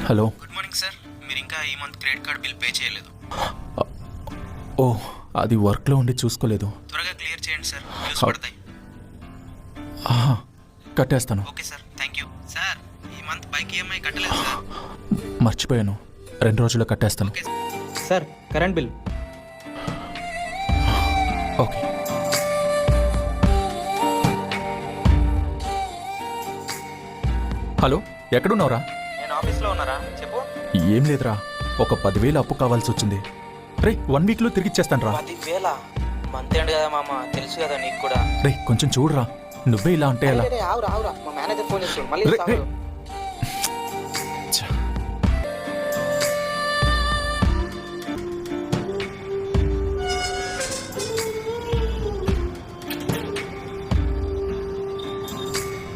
Hello. Good morning sir. మీరు ఇంకా ఈ month credit card bill pay చేయలేదు. ఓ, అది వర్క్లో ఉండి చూసుకోలేదు. త్వరగా క్లియర్ చేయండి సార్, న్యూస్ పడతాయి. కట్టేస్తాను. Okay sir, thank you. Sir, ఈ మంత్ బైక్ ఈఎంఐ కట్టలేదు సార్. మర్చిపోయాను, 2 రోజుల్లో కట్టేస్తాను. Okay sir, current bill. Okay. Hello, ఎక్కడున్నావురా? నేను ఆఫీస్లో ఉన్నారా? చెప్పు. ఏం లేదురా, ఒక 10,000 అప్పు కావాల్సి వచ్చింది. రే, 1 వీక్లో తిరిగిచ్చేస్తాను రా. 10,000 మంత్ ఎండ్ కదా మామ, తెలుసు కదా నీకు కూడా. రే, కొంచెం చూడరా, నువ్వే ఇలా అంటే ఎలా? ఆవురా మా మేనేజర్ ఫోన్ చేస్తాడు మళ్ళీ. రే, రే. ఛ.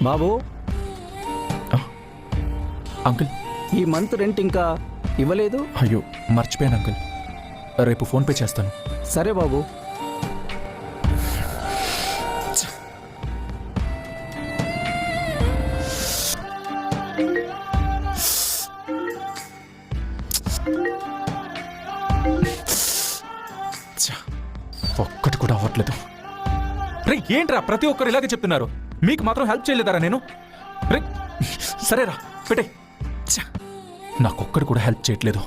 బాబు, అంకుల్, ఈ మంత్ రెంట్ ఇంకా ఇవ్వలేదు. అయ్యో మర్చిపోయాను అంకుల్, రేపు ఫోన్పే చేస్తాను. సరే బాబు. ఒక్కటి కూడా అవ్వట్లేదు. రే, ఏంట్రా ప్రతి ఒక్కరు ఇలాగే చెప్తున్నారు, మీకు మాత్రం హెల్ప్ చేయలేదారా నేను? రే, సరేరా పెట్టే. నాకొక్కడు కూడా హెల్ప్ చేయట్లేదు.